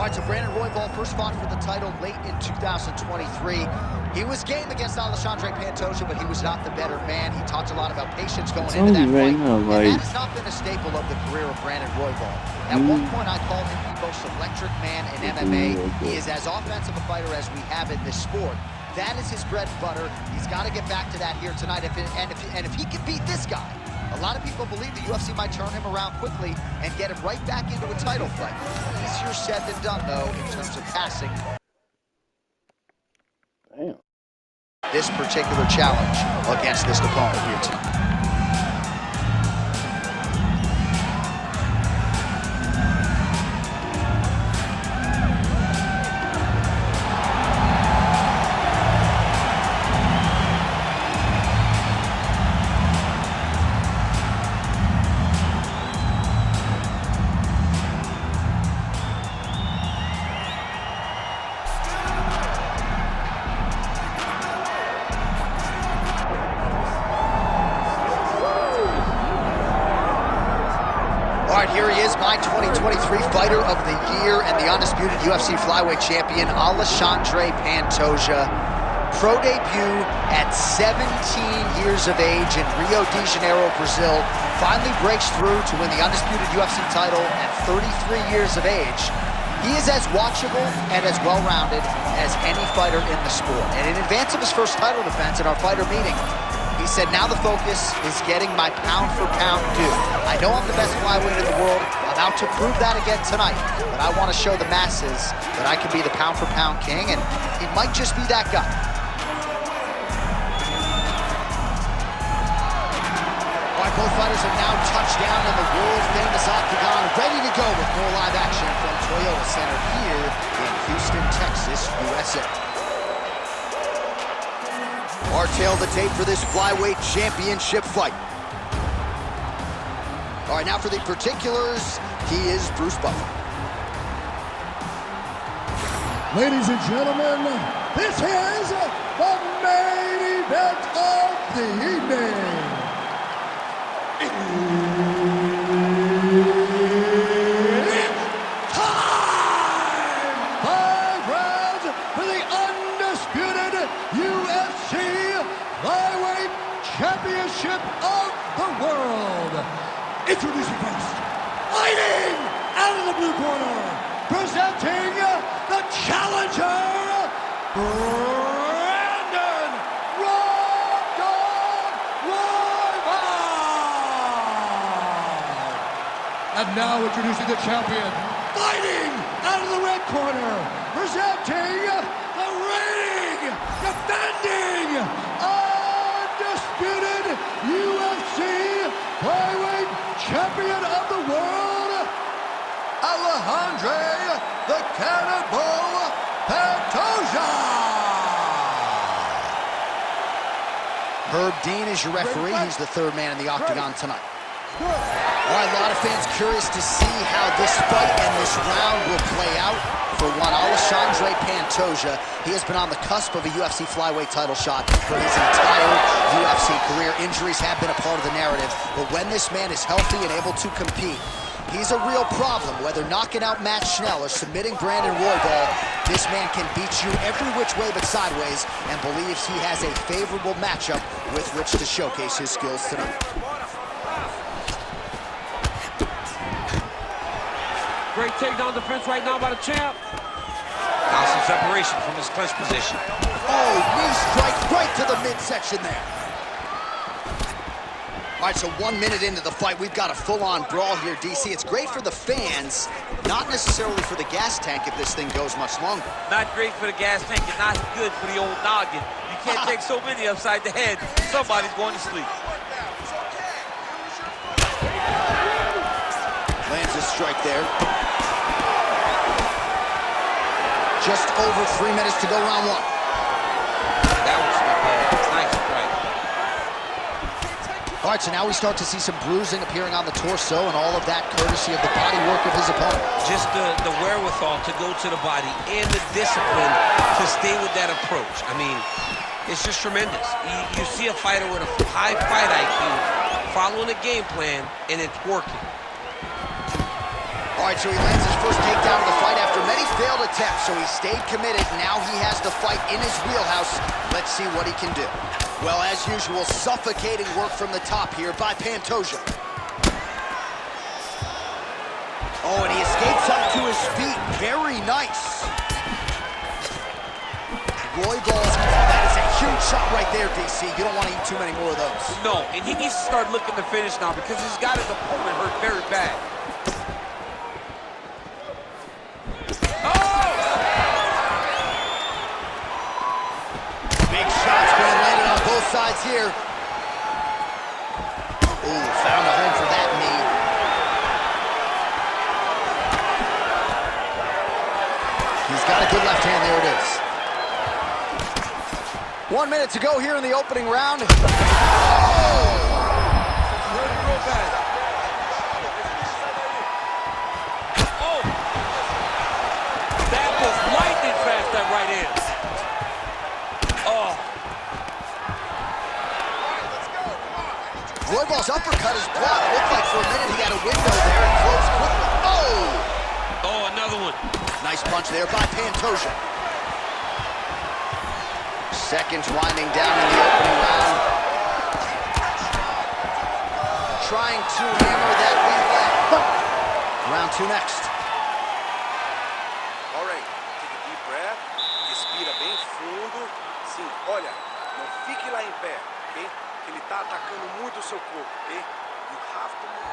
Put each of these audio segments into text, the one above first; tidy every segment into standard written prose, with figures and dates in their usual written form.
right, so Brandon Royval first fought for the title late in 2023. He was game against Alexandre Pantoja, but he was not the better man. He talked a lot about patience going into that fight, and that has not been a staple of the career of Brandon Royval. At one point, I called him the most electric man in MMA. He is as offensive a fighter as we have in this sport. That is his bread and butter. He's got to get back to that here tonight. If he can beat this guy, a lot of people believe the UFC might turn him around quickly and get him right back into a title fight. Easier said than done, though, in terms of passing. Damn. This particular challenge against this opponent here tonight. All right, here he is, my 2023 Fighter of the Year and the undisputed UFC Flyweight Champion, Alexandre Pantoja. Pro debut at 17 years of age in Rio de Janeiro, Brazil. Finally breaks through to win the undisputed UFC title at 33 years of age. He is as watchable and as well-rounded as any fighter in the sport. And in advance of his first title defense in our fighter meeting, he said, now the focus is getting my pound-for-pound due. I know I'm the best flyweight in the world. I'm out to prove that again tonight. But I want to show the masses that I can be the pound-for-pound king, and he might just be that guy. All right, both fighters have now touched down in the world-famous octagon, ready to go with more live action from Toyota Center here in Houston, Texas, USA. Our tail of the tape for this flyweight championship fight. All right, now for the particulars, he is Bruce Buffer. Ladies and gentlemen, this is the main event of the evening. It's time! 5 rounds for the undisputed UFC Flyweight Championship of the world. Introducing first, fighting out of the blue corner, presenting the challenger, Brandon Royval. And now introducing the champion, fighting out of the red corner, presenting the reigning, defending, undisputed UFC Flyweight Champion of the world, Alexandre the Cannibal Pantoja. Herb Dean is your referee. He's the third man in the octagon tonight. All right, a lot of fans curious to see how this fight and this round will play out. For one, Alexandre Pantoja, he has been on the cusp of a UFC flyweight title shot for his entire UFC career. Injuries have been a part of the narrative, but when this man is healthy and able to compete, he's a real problem. Whether knocking out Matt Schnell or submitting Brandon Royval, this man can beat you every which way but sideways, and believes he has a favorable matchup with which to showcase his skills tonight. Great takedown defense right now by the champ. Now some separation from his clinch position. Oh, knee strike right to the midsection there. All right, so 1 minute into the fight, we've got a full-on brawl here, DC. It's great for the fans, not necessarily for the gas tank if this thing goes much longer. Not great for the gas tank and not good for the old noggin. You can't take so many upside the head. Somebody's going to sleep. Lands a strike there. Just over 3 minutes to go, round one. That was bad. Nice strike. All right, so now we start to see some bruising appearing on the torso, and all of that courtesy of the body work of his opponent. Just the wherewithal to go to the body and the discipline to stay with that approach. I mean, it's just tremendous. You see a fighter with a high fight IQ following a game plan, and it's working. All right, so he lands his first takedown of the fight after many so he stayed committed. Now he has to fight in his wheelhouse. Let's see what he can do. Well, as usual, suffocating work from the top here by Pantoja. Oh, and he escapes up to his feet. Very nice. Royval, that is a huge shot right there, DC. You don't want to eat too many more of those. No, and he needs to start looking to finish now because he's got his opponent hurt very bad. Oh! Big shots being landed on both sides here. Ooh, found a home for that knee. He's got a good left hand, there it is. 1 minute to go here in the opening round. Oh! Oh! That was lightning fast, that right hand. Oh! Royval's uppercut is blocked. Looked like for a minute he had a window there and closed quickly. Oh! Oh, another one. Nice punch there by Pantoja. Seconds winding down in the opening round. Trying to hammer that lead leg. Round 2 next. All right, take a deep breath. Respira bem fundo. Sim, olha, não fique lá em pé, ok? Que ele tá atacando muito o seu corpo, ok? You have to move.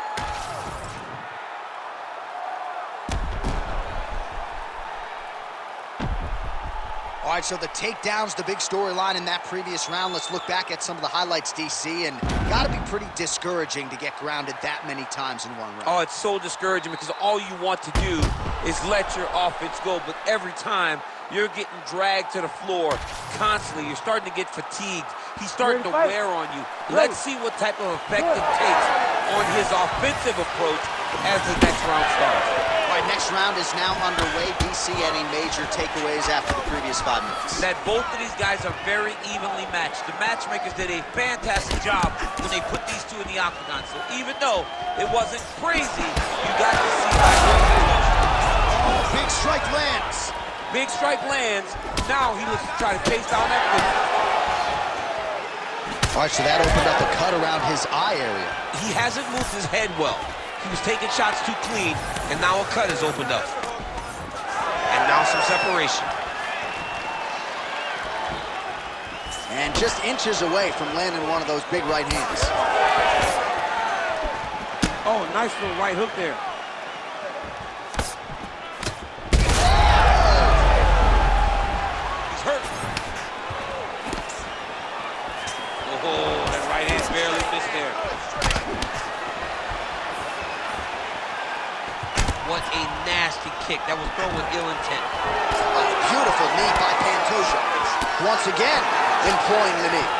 All right, so the takedown's the big storyline in that previous round. Let's look back at some of the highlights, DC, and gotta be pretty discouraging to get grounded that many times in one round. Oh, it's so discouraging because all you want to do is let your offense go, but every time you're getting dragged to the floor constantly. You're starting to get fatigued. He's starting to wear on you. Let's see what type of effect it takes on his offensive approach as the next round starts. All right, next round is now underway. DC, any major takeaways after the previous 5 minutes? That both of these guys are very evenly matched. The matchmakers did a fantastic job when they put these two in the octagon. So even though it wasn't crazy, you got to see how big strike lands. Big strike lands. Now he looks to try to chase down that finish. All right, so that opened up a cut around his eye area. He hasn't moved his head well. He was taking shots too clean, and now a cut has opened up. And now some separation. And just inches away from landing one of those big right hands. Oh, nice little right hook there. He's hurt. Oh, that right hand barely missed there. What a nasty kick. That was thrown with ill intent. A beautiful knee by Pantoja. Once again, employing the knee.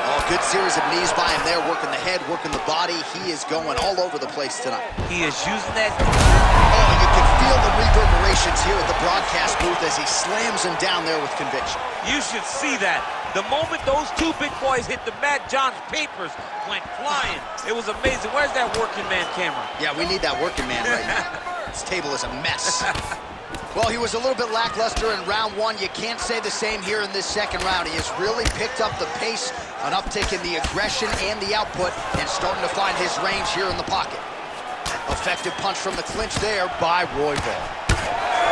Oh, good series of knees by him there, working the head, working the body. He is going all over the place tonight. He is using that. Oh, you can feel the reverberations here at the broadcast booth as he slams him down there with conviction. You should see that. The moment those two big boys hit the mat, John's papers went flying. It was amazing. Where's that working man camera? Yeah, we need that working man right now. This table is a mess. Well, he was a little bit lackluster in round 1. You can't say the same here in this second round. He has really picked up the pace, an uptick in the aggression and the output, and starting to find his range here in the pocket. Effective punch from the clinch there by Royval.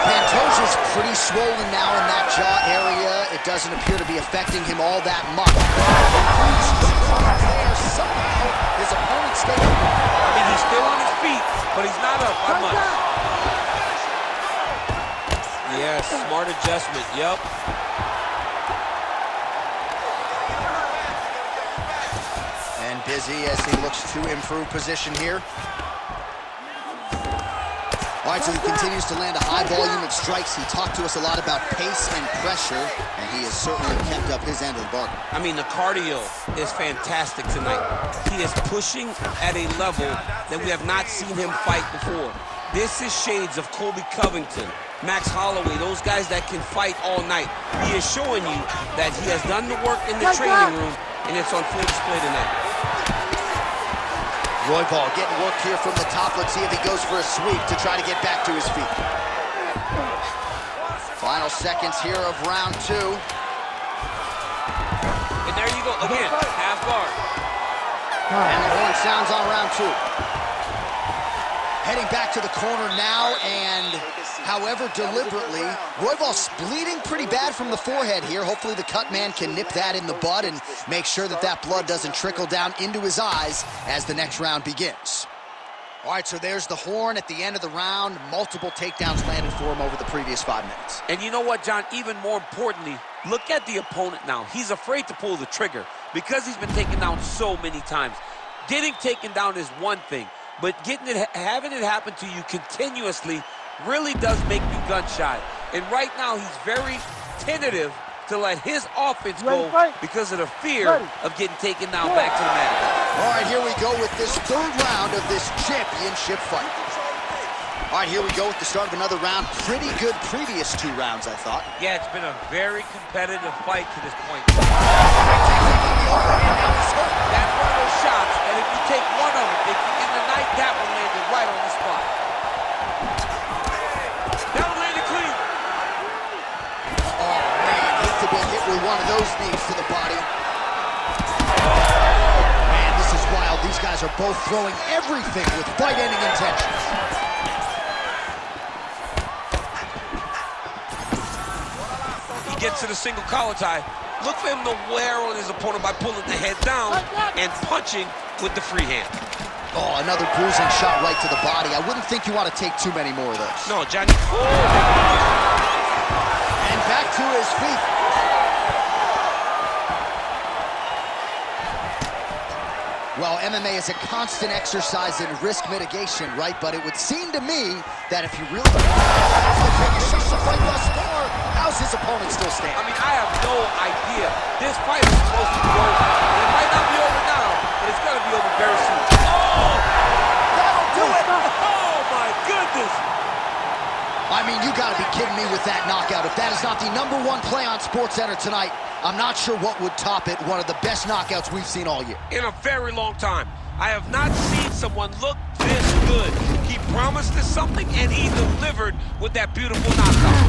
Pantoja's pretty swollen now in that jaw area. It doesn't appear to be affecting him all that much. Somehow, his opponent stayed. I mean, he's still on his feet, but he's not up by much. Yeah, smart adjustment, yep. And busy as he looks to improve position here. All right, so he continues to land a high volume of strikes. He talked to us a lot about pace and pressure, and he has certainly kept up his end of the bargain. I mean, the cardio is fantastic tonight. He is pushing at a level that we have not seen him fight before. This is shades of Colby Covington, Max Holloway, those guys that can fight all night. He is showing you that he has done the work in the training room, and it's on full display tonight. Royval getting work here from the top. Let's see if he goes for a sweep to try to get back to his feet. seconds here of round 2. And there you go, again, half guard. And the horn sounds on round 2. Heading back to the corner now, and however deliberately, Royval's bleeding pretty bad from the forehead here. Hopefully the cut man can nip that in the bud and make sure that that blood doesn't trickle down into his eyes as the next round begins. All right, so there's the horn at the end of the round. Multiple takedowns landed for him over the previous 5 minutes. And you know what, John? Even more importantly, look at the opponent now. He's afraid to pull the trigger because he's been taken down so many times. Getting taken down is one thing, but having it happen to you continuously really does make you gun shy. And right now, he's very tentative to let his offense go because of the fear of getting taken down back to the mat. All right, here we go with this 3rd round of this championship fight. All right, here we go with the start of another round. Pretty good previous 2 rounds, I thought. Yeah, it's been a very competitive fight to this point. Taking the overhand, now he's hurt. That's one of those shots, and if you take one of them, if you in the night, that one landed right on the spot. That one landed clean. Oh, man, hate to be hit with one of those knees to the body. Man, this is wild. These guys are both throwing everything with fight-ending intentions. Gets to the single collar tie. Look for him to wear on his opponent by pulling the head down and punching with the free hand. Oh, another bruising shot right to the body. I wouldn't think you want to take too many more of those. No, Johnny. And back to his feet. Well, MMA is a constant exercise in risk mitigation, right? But it would seem to me that if you really take a fight thus far, how's his opponent still stand? I mean, I have no idea. This fight is supposed to be over. And it might not be over now, but it's going to be over very soon. Oh! That'll do it! Oh, my goodness! I mean, you got to be kidding me with that knockout. If that is not the #1 play on SportsCenter tonight, I'm not sure what would top it. One of the best knockouts we've seen all year. In a very long time. I have not seen someone look this good. He promised us something, and he delivered with that beautiful knockout.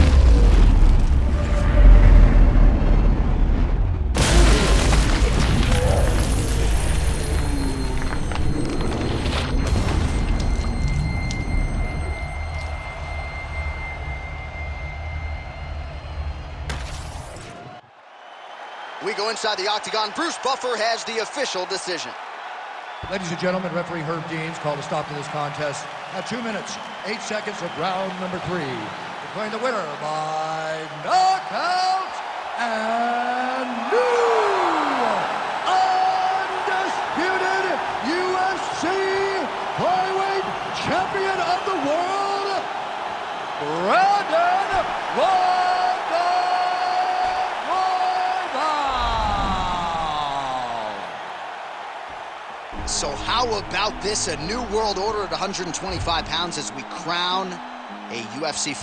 We go inside the octagon. Bruce Buffer has the official decision. Ladies and gentlemen, referee Herb Deans called a stop to this contest at 2 minutes, 8 seconds of round number 3. Declaring the winner by knockout and new undisputed UFC Flyweight Champion of the world, Brandon Royval. So how about this? A new world order at 125 pounds as we crown a UFC